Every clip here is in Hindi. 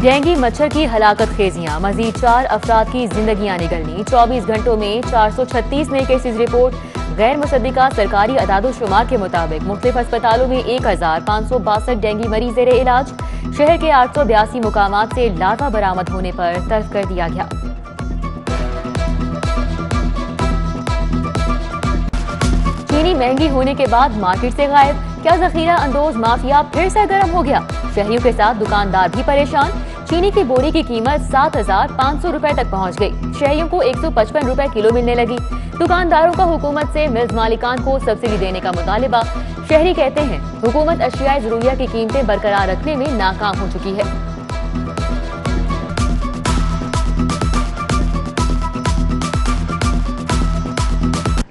डेंगू मच्छर की हलाकत खेजियां, मजीद 4 अफराद की जिंदगियां निगलनी। 24 घंटों में 436 नए केसेज रिपोर्ट। गैर मुसद्दिका सरकारी अदादोशुमार के मुताबिक मुख्तलिफ अस्पतालों में 1562 डेंगू मरीज ज़ेरे इलाज। शहर के 882 मुकामात से लार्वा बरामद होने पर तर्क कर दिया गया। चीनी महंगी होने के बाद मार्केट से गायब। क्या जखीरा अंदोज माफिया फिर सरगर्म हो गया? शहरियों के साथ दुकानदार भी परेशान। चीनी की बोरी की कीमत 7500 रुपए तक पहुंच गई। शहरियों को 155 रुपए किलो मिलने लगी। दुकानदारों का हुकूमत से मिल्स मालिकान को सब्सिडी देने का मुतालिबा। शहरी कहते हैं हुकूमत अशियाए जरूरिया की कीमतें बरकरार रखने में नाकाम हो चुकी है।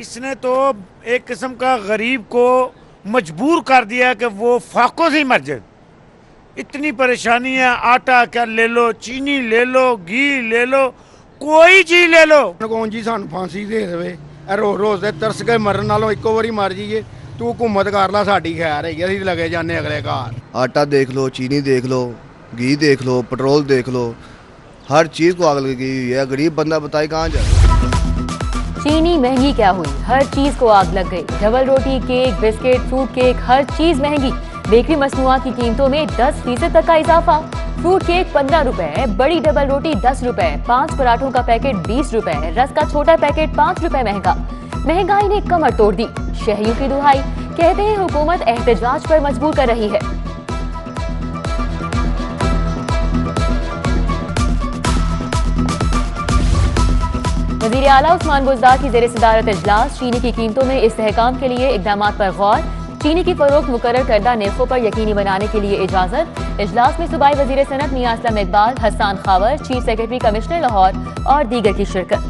इसने तो एक किस्म का गरीब को मजबूर कर दिया कि वो फाकों से ही मर जाए। इतनी परेशानी है। आटा क्या ले लो, चीनी ले लो, घी ले लो, कोई चीज ले लो। कौन जी सानू फांसी दे देवे, रोज रोज दे तरस के मरन नालों इको वारी मर जाइए। तू हुकूमत कर ला, साडी खैर है, असीं लगे जाने अगले घर। आटा देख लो, चीनी देख लो, घी देख लो, पेट्रोल देख लो, हर चीज को आग लगी हुई है। गरीब बंदा बताए कहाँ जाए। चीनी महंगी क्या हुई, हर चीज को आग लग गई। डबल रोटी, केक, बिस्किट, फ्रूट केक, हर चीज महंगी। बेकरी मसनूआत की कीमतों में 10% तक का इजाफा। फ्रूट केक 15 रुपए, बड़ी डबल रोटी 10 रुपए, 5 पराठों का पैकेट 20 रुपए, रस का छोटा पैकेट 5 रुपए महंगा। महंगाई ने कमर तोड़ दी। शहरियों की दुहाई, कहते हैं हुकूमत एहतजाज पर मजबूर कर रही है। वज़ीर आला उस्मान बुज़दार की ज़ेर सदारत इजलास। चीनी की कीमतों में इस्तेहकाम के लिए इक़दामात पर गौर। चीनी की फरोख्त मुकर्रर करदा नेर्खों पर यकीनी बनाने के लिए इजाजत। इजलास में सूबाई वज़ीर सनत Mian Aslam Iqbal, Hasan Khawar, chief secretary commissioner Lahore और दीगर की शिरकत।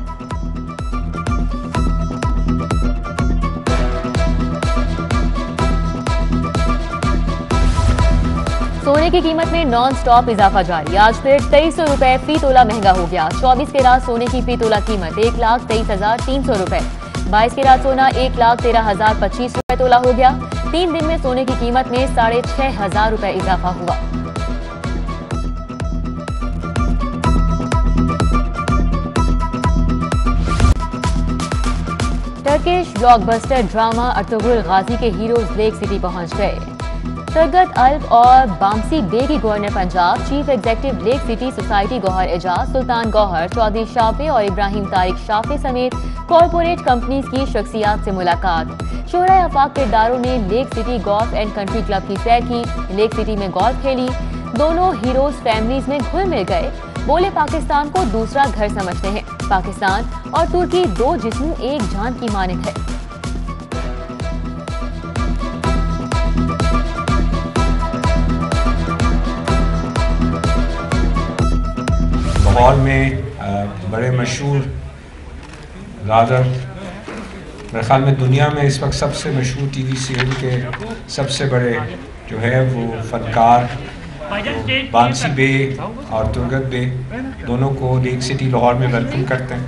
सोने की कीमत में नॉन स्टॉप इजाफा जारी। आज फिर 2300 रुपए फी तोला महंगा हो गया। 24 के रात सोने की फी तोला कीमत 1,23,300 रुपए। 22 के रात सोना 1,13,025 रुपए तोला हो गया। 3 दिन में सोने की कीमत में 6,500 रुपए इजाफा हुआ। टर्किश ब्लॉकबस्टर ड्रामा अर्तुगरुल गाजी के हीरोज लेक सिटी पहुंच गए। सरगत अल्ब और बामसी बे की governor Punjab, chief executive lake city society Gohar Ejaz, Sultan Gohar, Chaudhry Shafay और इब्राहिम तारिक शाफे समेत कॉरपोरेट कंपनीज की शख्सियात से मुलाकात। शोहरा आफाक किरदारों ने lake city golf and country club की सैर की। लेक सिटी में गोल्फ खेली। दोनों हीरोज फैमिलीज में घुल मिल गए। बोले पाकिस्तान को दूसरा घर समझते हैं। पाकिस्तान और तुर्की दो जिस्म एक जान की मानित है। लाहौर में बड़े मशहूर रादर मेरे ख्याल में दुनिया में इस वक्त सबसे मशहूर टीवी सीरियल के सबसे बड़े जो है वो फनकार बांसी बे और तुर्गत बे दोनों को लेक सिटी लाहौर में वेलकम करते हैं।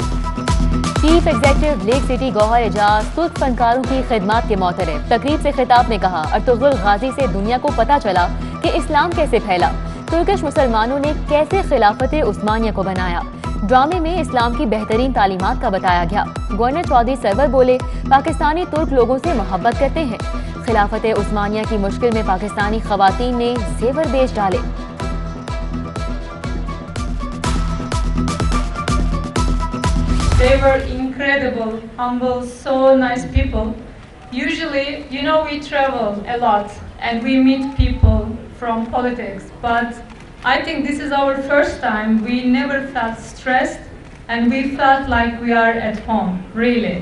Chief executive lake City Gauhar Ejaz Turk फनकारों की खिदमत के मोतरफ तकरीब से खिताब में कहा, अर्तुगरुल गाजी से दुनिया को पता चला कि इस्लाम कैसे फैला। तुर्किश मुसलमानों ने कैसे खिलाफत उस्मानिया को बनाया। ड्रामे में इस्लाम की बेहतरीन तालीमात का बताया गया। गवर्नर चौधरी सरवर बोले, पाकिस्तानी तुर्क लोगों से मोहब्बत करते हैं। खिलाफत उस्मानिया की मुश्किल में पाकिस्तानी खवातीन ने जेवर बेच डाले। They were incredible, humble, so nice people. Usually, you know, we travel a lot and we meet people from politics, but I think this is our first time. We never felt stressed and we felt like we are at home, really.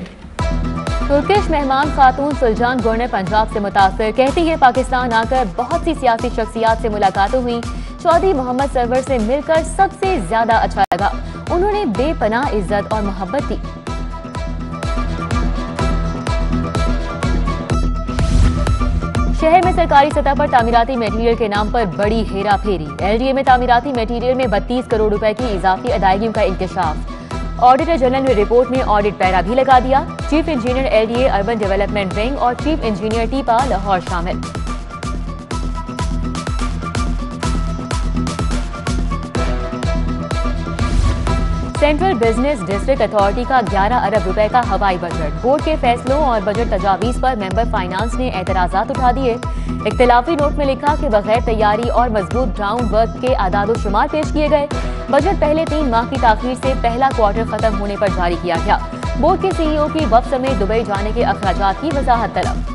Turkish मेहमान खातून सुलजान गवर्नर पंजाब से मुतासर, कहती है पाकिस्तान आकर बहुत सी सियासी शख्सियात से मुलाकातें हुई। चौधरी मोहम्मद सरवर से मिलकर सबसे ज्यादा अच्छा लगा। उन्होंने बेपनाह इज्जत और मोहब्बत दी। शहर में सरकारी सतह पर तामीराती मटीरियल के नाम पर बड़ी हेरा फेरी। LDA में तामीराती मटीरियल में 32 करोड़ रुपए की इजाफी अदायगियों का इंकशाफ। ऑडिटर जनरल ने रिपोर्ट में ऑडिट पैरा भी लगा दिया। Chief engineer LDA urban development wing और चीफ इंजीनियर टीपा लाहौर शामिल। सेंट्रल बिजनेस डिस्ट्रिक्ट अथॉरिटी का 11 अरब रुपए का हवाई बजट। बोर्ड के फैसलों और बजट तजावीज पर मेंबर फाइनेंस ने एतराजात उठा दिए। इख्तिलाफी नोट में लिखा कि बगैर तैयारी और मजबूत ग्राउंड वर्क के आदाद-ओ-शुमार पेश किए गए। बजट पहले 3 माह की ताखीर से पहला क्वार्टर खत्म होने पर जारी किया गया। बोर्ड के सीईओ की वफ्द समेत दुबई जाने के अखराजात की वजाहत तलब।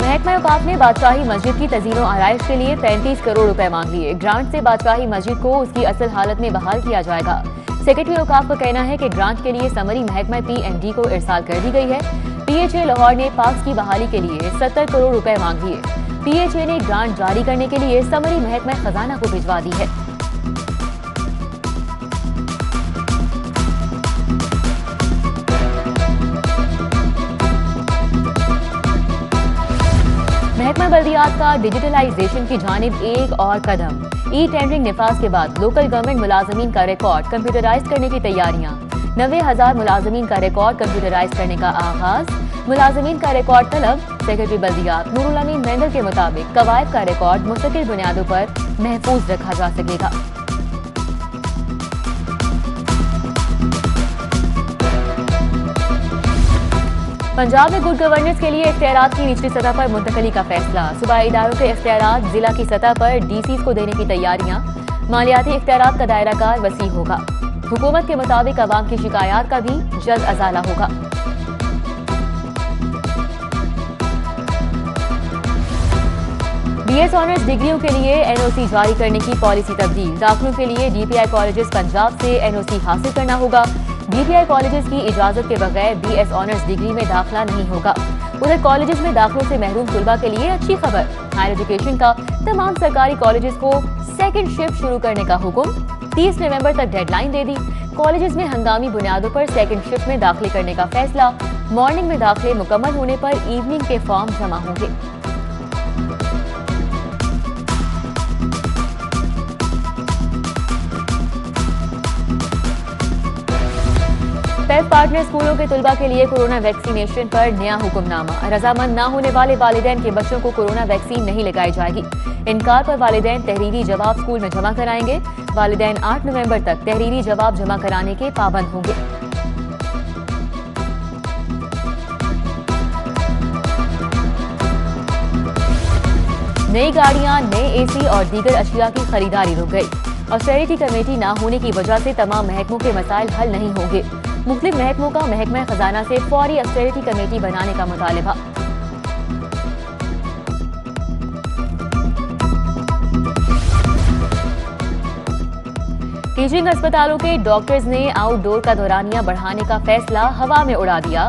महकमा औकाफ ने बादशाही मस्जिद की तज़ीनो आराइश के लिए 35 करोड़ रुपए मांग लिए। ग्रांट से बादशाही मस्जिद को उसकी असल हालत में बहाल किया जाएगा। सेक्रेटरी औकाफ का कहना है कि ग्रांट के लिए समरी महकमा PND को इरसाल कर दी गई है। PHA लाहौर ने पार्क्स की बहाली के लिए 70 करोड़ रुपए मांग लिए। PHA ने ग्रांट जारी करने के लिए समरी महकमा खजाना को भिजवा दी है। महकमा बल्दियात का डिजिटलाइजेशन की जानिब एक और कदम। टेंडरिंग निफाज के बाद लोकल गवर्नमेंट मुलाजमीन का रिकॉर्ड कंप्यूटराइज करने की तैयारियां। 90,000 मुलाजमीन का रिकॉर्ड कंप्यूटराइज करने का आगाज। मुलाजमीन का रिकॉर्ड तलब। सेक्रेटरी बल्दियात नूरुल अमीन मेंडल के मुताबिक कवायद का रिकॉर्ड मुस्तकिल बुनियादों पर महफूज रखा जा सकेगा। पंजाब में गुड गवर्नेंस के लिए इख्तियारात की निचली सतह पर मुंतकली का फैसला। सूबाई इदारों के इख्तियारात जिला की सतह पर DCs को देने की तैयारियां। मालियाती इख्तियारात का दायराकार वसी होगा। हुकूमत के मुताबिक अवाम की शिकायत का भी जल्द अजाला होगा। BS ऑनर्स डिग्रियों के लिए NOC जारी करने की पॉलिसी तब्दील। दाखिलों के लिए DPI कॉलेजेस पंजाब से NOC हासिल करना होगा। DPI कॉलेजेस की इजाजत के बगैर BS ऑनर्स डिग्री में दाखिला नहीं होगा। उधर कॉलेजेस में दाखिलों से महरूम तुलबा के लिए अच्छी खबर। हायर एजुकेशन का तमाम सरकारी कॉलेजेस को सेकंड शिफ्ट शुरू करने का हुक्म। 30 नवंबर तक डेडलाइन दे दी। कॉलेजेस में हंगामी बुनियादों पर सेकंड शिफ्ट में दाखिले करने का फैसला। मॉर्निंग में दाखिले मुकम्मल होने पर इवनिंग के फॉर्म जमा होंगे। पेप पार्टनर स्कूलों के तुलबा के लिए कोरोना वैक्सीनेशन पर नया हुक्मनामा। रजामंद न होने वाले वालिदैन के बच्चों को कोरोना वैक्सीन नहीं लगाई जाएगी। इनकार पर वालिदैन तहरीरी जवाब स्कूल में जमा कराएंगे। वालिदैन 8 नवंबर तक तहरीरी जवाब जमा कराने के पाबंद होंगे। नई गाड़ियां, नए AC और दीगर अशिया की खरीदारी रुक गई। ऑस्टेरिटी कमेटी न होने की वजह से तमाम महकमों के मसाइल हल नहीं होंगे। मुख्तलिफ महकमों का महकमा खजाना से फौरी ऑस्टेरिटी कमेटी बनाने का मुतालिबा। टीचिंग अस्पतालों के डॉक्टर्स ने आउटडोर का दौरानिया बढ़ाने का फैसला हवा में उड़ा दिया।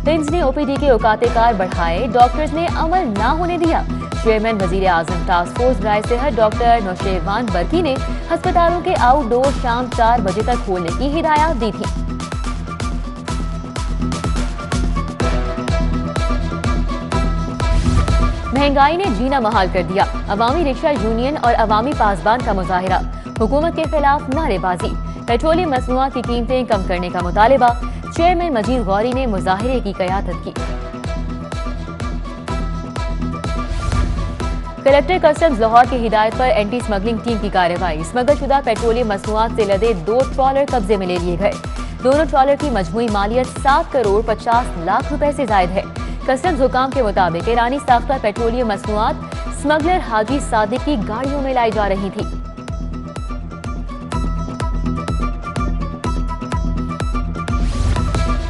रिम्स ने OPD के औकाते कार बढ़ाए, डॉक्टर्स ने अमल ना होने दिया। चेयरमैन वजीर आजम टास्क फोर्स बराए सेहत डॉक्टर नौशेरवान बरकी ने अस्पतालों के आउटडोर शाम 4 बजे तक खोलने की हिदायत दी थी। महंगाई ने जीना महाल कर दिया। अवामी रिक्शा यूनियन और अवामी पासबान का मुजाहिरा। हुकूमत के खिलाफ नारेबाजी। पेट्रोलियम मसनूआत की कीमतें कम करने का मुतालिबा। चेयरमैन मजीद गौरी ने मुजाहिरे की क़यादत की। कलेक्टर कस्टम्स लाहौर की हिदायत पर एंटी स्मगलिंग टीम की कार्रवाई। स्मगलशुदा पेट्रोलियम मसनूआत से लदे 2 ट्रॉलर कब्जे में ले लिए गए। दोनों ट्रॉलर की मजमूई मालियत 7 करोड़ 50 लाख रुपए से जायद है। कस्टम्स हुकाम के मुताबिक ईरानी साख्ता पेट्रोलियम मसनूआत स्मगलर हाजी सादिक की गाड़ियों में लाई जा रही थी।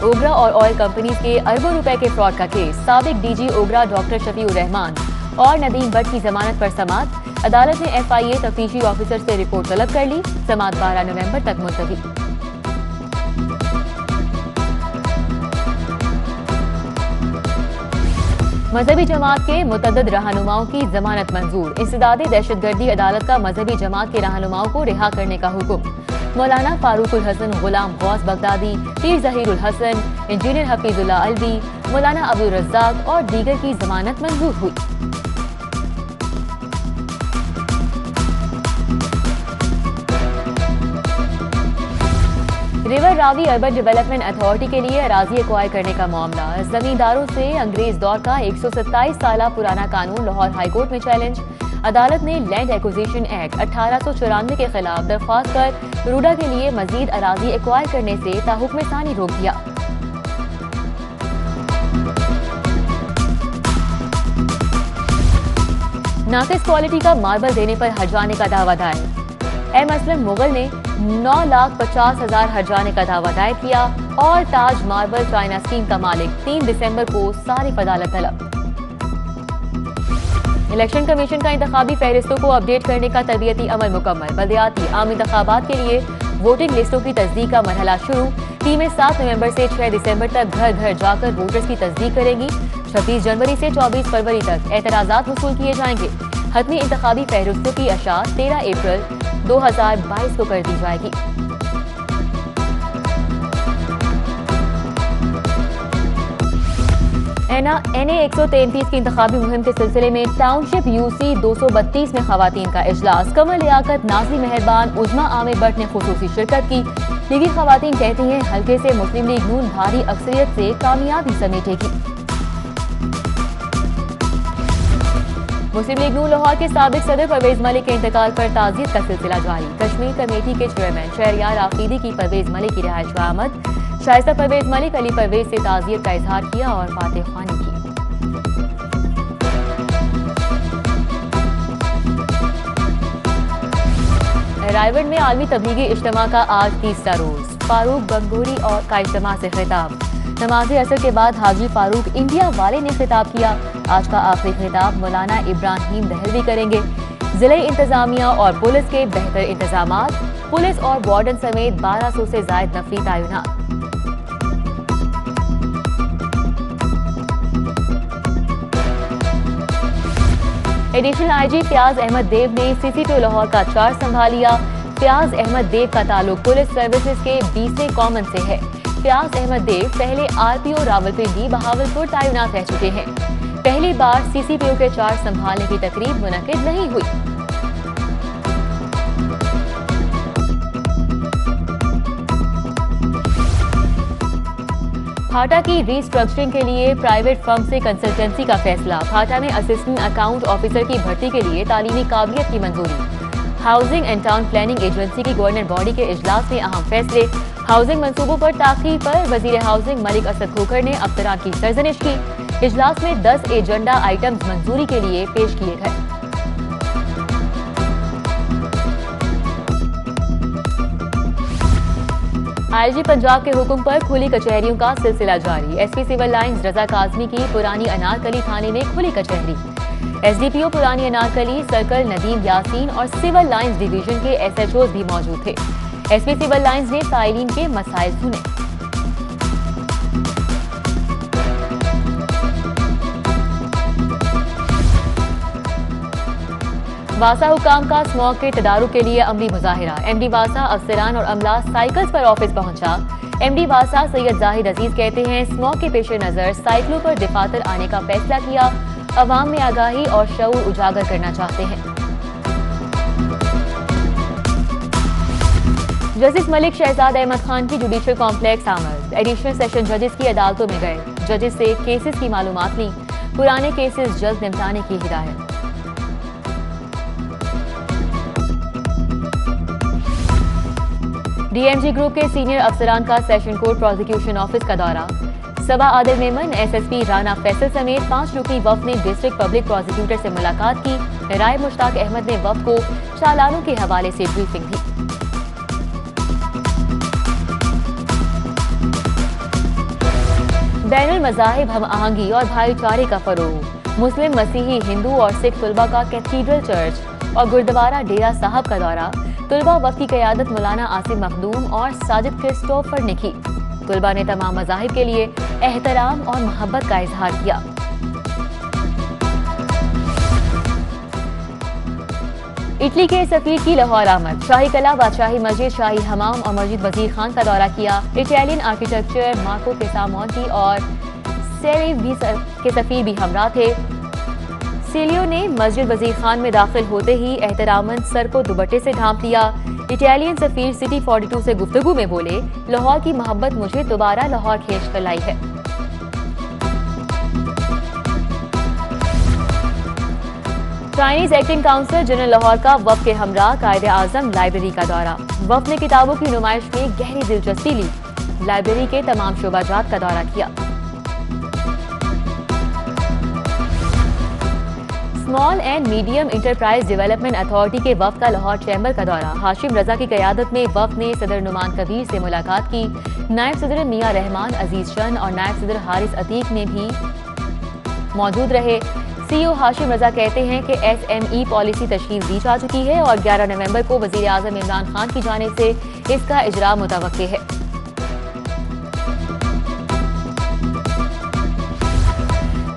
ओगरा और ऑयल कंपनीज के अरबों रुपए के फ्रॉड का केस। साबिक DG ओगरा डॉक्टर शफीउर रहमान और नदीम भट्ट की जमानत पर समाअत। अदालत ने FIA तफ्तीशी ऑफिसर से रिपोर्ट तलब कर ली। समाअत 12 नवंबर तक मुलतवी। मजहबी जमात के मुतअद्दिद रहनुमाओं की जमानत मंजूर। इंसदादी दहशतगर्दी अदालत का मजहबी जमात के रहनुमाओं को रिहा करने का हुक्म। मौलाना फारूकुल हसन, गुलाम गौस बगदादी, पीर जहीरुल हसन, इंजीनियर हफीजुल्लाह अलवी, मौलाना अब्दुल रज़्ज़ाक और दीगर की जमानत मंजूर हुई। River Ravi urban development authority के लिए अराजी एक्वायर करने का मामला। जमींदारों से अंग्रेज दौर का 127 साल पुराना कानून लाहौर हाईकोर्ट में चैलेंज। अदालत ने लैंड एक्विजिशन एक्ट 1894 के खिलाफ दरख्वास्त पर रूडा के लिए मजीद अराजी एक्वायर करने से ताहुक्म सानी रोक दिया। नाकिस क्वालिटी का मार्बल देने पर हर्जाने का दावा दायर। एम असलम मुगल ने 9,50,000 हर्जाने का दावा दायर किया और ताज मार्बल चाइना स्कीम का मालिक 3 दिसंबर को सारिफ अदालत तलब। इलेक्शन कमीशन का इंतखाबी फहरिस्तों को अपडेट करने का तरबियती अमल मुकम्मल। बल्दियाती आम इंतखाबात के लिए वोटिंग लिस्टों की तस्दीक का मरहला शुरू। टीमें 7 नवंबर से 6 दिसंबर तक घर घर जाकर वोटर्स की तस्दीक करेंगी। 26 जनवरी से 24 फरवरी तक एतराजात वसूल किए जाएंगे। हतमी इंतखाबी फहरिस्तों की अशात 13 अप्रैल 2022 को कर दी जाएगी। NA 133 की इंतखाबी मुहिम के सिलसिले में टाउनशिप UC 232 में खवातीन का इजलास। कमर लियाकत, नाज़ी मेहरबान, उज़मा आमिर भट्ट ने खुसूसी शिरकत की। लीगी खवातीन कहती हैं हल्के से मुस्लिम लीग नून भारी अक्सरियत से कामयाबी समेटेगी। मुस्लिम लीग नून लाहौर के साबिक सदर परवेज मलिक के इंतकाल पर ताज़ियत का सिलसिला जारी। कश्मीर कमेटी के चेयरमैन शहरयार आफरीदी की परवेज मलिक की रिहाइश पर आमद। शाइस्ता परवेज मलिक अली परवेज से ताज़ियत का इजहार किया और फातिह ख्वानी की। रायगढ़ में आलमी तबलीगी इज्तिमा का आज तीसरा रोज। फारूक गंगोरी और का इज्तिमा से खिताब। नमाज असर के बाद हाजी फारूक इंडिया वाले ने खिताब किया। आज का आखिरी खिताब मौलाना इब्राहिम दहलवी करेंगे। जिले इंतजामिया और पुलिस के बेहतर इंतजामात। पुलिस और वार्डन समेत 1200 से जायद नफरी तैनात। एडिशनल IG फयाज अहमद देव ने CC2 लाहौर का चार्ज संभालिया। फयाज अहमद देव का ताल्लुक पुलिस सर्विसेज के 20वें कॉमन से है। फयाज अहमद देव पहले RPO रावलपिंडी बहावलपुर तैनात रह चुके हैं। पहली बार CCPO के चार्ज संभालने की तकरीब मुनक्किद नहीं हुई। फाटा की रीस्ट्रक्चरिंग के लिए प्राइवेट फर्म से कंसल्टेंसी का फैसला। फाटा में असिस्टेंट अकाउंट ऑफिसर की भर्ती के लिए तालीमी काबिलियत की मंजूरी। Housing and town planning agency की गवर्नर बॉडी के इजलास में अहम फैसले। हाउसिंग मंसूबों पर ताख़ीर पर वजीर हाउसिंग मलिक असद खोखर ने अफसरान की सरजनिश की। इजलास में 10 एजेंडा आइटम्स मंजूरी के लिए पेश किए गए। IG पंजाब के हुक्म पर खुली कचहरियों का सिलसिला जारी। SP सिविल लाइंस रजा काजमी की पुरानी अनारकली थाने में खुली कचहरी। SDPO पुरानी अनारकली सर्कल नदीम यासीन और सिविल लाइंस डिवीजन के SHOs भी मौजूद थे। SP सिविल लाइंस ने साइलिन के मसाइल सुने। वासा हुकाम का स्मॉग के तदारुक के लिए अमली मुजाहिरा। MD वासा अफसरान और अमला साइकिल्स पर ऑफिस पहुंचा। MD वासा सैयद जाहिद अजीज कहते हैं स्मॉग के पेश नजर साइकिलों पर दिफातर आने का फैसला किया। अवाम में आगाही और शऊर उजागर करना चाहते हैं। जस्टिस मलिक शहजाद अहमद खान की जुडिशल कॉम्प्लेक्स आमद। एडिशनल सेशन जजेस की अदालतों में गए। जजेस से केसेस की मालूमात ली। पुराने केसेस जल्द निपटाने की हिदायत। DMG ग्रुप के सीनियर अफसरान का सेशन कोर्ट प्रोसिक्यूशन ऑफिस का दौरा। सबा आदिल मेमन, SSP राना फैसल समेत 5 रुकनी वफ्द ने डिस्ट्रिक्ट पब्लिक प्रोसिक्यूटर से मुलाकात की। राय मुश्ताक अहमद ने वफ्द को चालानों के हवाले से ब्रीफिंग दी। बैनुल मज़ाहिब हम आहंगी और भाईचारे का फरोग। मुस्लिम, मसीही, हिंदू और सिख तुलबा का कैथीड्रल चर्च और गुरुद्वारा डेरा साहब का दौरा। तुलबा वक्त की क़यादत मौलाना आसिम मखदूम और साजिद क्रिस्टोफर ने की। तुलबा ने तमाम मज़ाहिब के लिए एहतराम और मोहब्बत का इजहार किया। इटली के सफीर की लाहौर आमद। शाही कला, बादशाही मस्जिद, शाही हमाम और मस्जिद वजीर खान का दौरा किया। इटालियन आर्किटेक्चर मार्को पेसामोंटी और सेरी के सफीर भी हमरा थे। सेलियो ने मस्जिद वजीर खान में दाखिल होते ही एहतरामन सर को दुपट्टे से ढांप लिया। इटालियन सफीर सिटी 42 से गुफ्तगू में बोले, लाहौर की मोहब्बत मुझे दोबारा लाहौर खींच कर लाई है। Chinese acting council general Lahore का वफ़द के हमरा कायदे आजम लाइब्रेरी का दौरा। वफ़द ने किताबों की नुमाइश में गहरी दिलचस्पी ली। लाइब्रेरी के तमाम शोबाजात का दौरा किया। Small and medium enterprise development authority के वफ़द का लाहौर चैम्बर का दौरा। हाशिम रजा की क़यादत में वफ़द ने सदर नुमान कबीर से मुलाकात की। नायब सदर मियां रहमान अजीज चंद और नायब सदर हारिस अतीक ने भी मौजूद रहे। सीईओ हाशिम रजा कहते हैं कि SME पॉलिसी तशकील दी जा चुकी है और 11 नवंबर को वज़ीर आज़म इमरान खान की जानिब से इसका इजरा मुतवक्के है।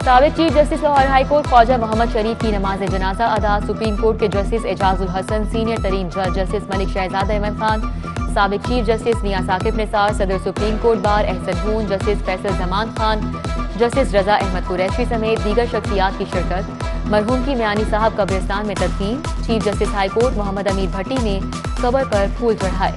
साबिक chief justice Lahore high court Khawaja Muhammad Sharif की नमाज जनाजा अदा। सुप्रीम कोर्ट के जस्टिस एजाजुल हसन, सीनियर तरीन जज जस्टिस मलिक शहजादा अहमद खान, साबिक चीफ जस्टिस मियां साकिब निसार, सदर supreme court bar Ahsan Bhoon, justice Faisal Zaman Khan, justice Raza Ahmad Qureshi समेत दीगर शख्सियात की शिरकत। मरहूम की म्यानी साहब कब्रिस्तान में तदफीन। Chief justice high court Muhammad Ameer Bhatti ने कब्र पर फूल चढ़ाए।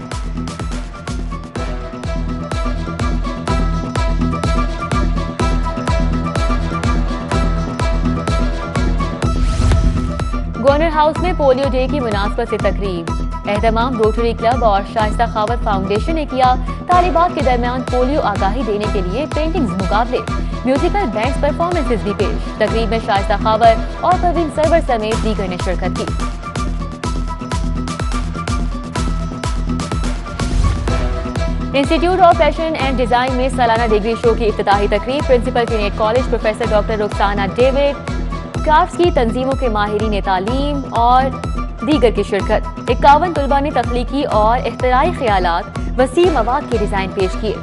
गवर्नर हाउस में पोलियो डे की मुनासबत से तकरीब। एहतमाम रोटरी क्लब और शाइस्ता खावत फाउंडेशन ने किया। तालिबात के दरमियान पोलियो आगाही देने के लिए पेंटिंग्स मुकाबले, म्यूजिकल बैंड्स परफॉर्मेंसेज भी पेश। तकरीब में शाइस्ता खावत और परवीन सरवर समेत दीगर ने शिरकत की। Institute of fashion and design में सालाना डिग्री शो की इफ्तिताही तकरीब। Principal Kinnaird college professor doctor Rukhsana David, crafts की तंजीमों के माहिरीन तालीम और दीगर की शिरकत। 51 तलबा ने तख्लीकी और इख्तिराई ख्यालात, वसी मवाद के डिजाइन पेश किए।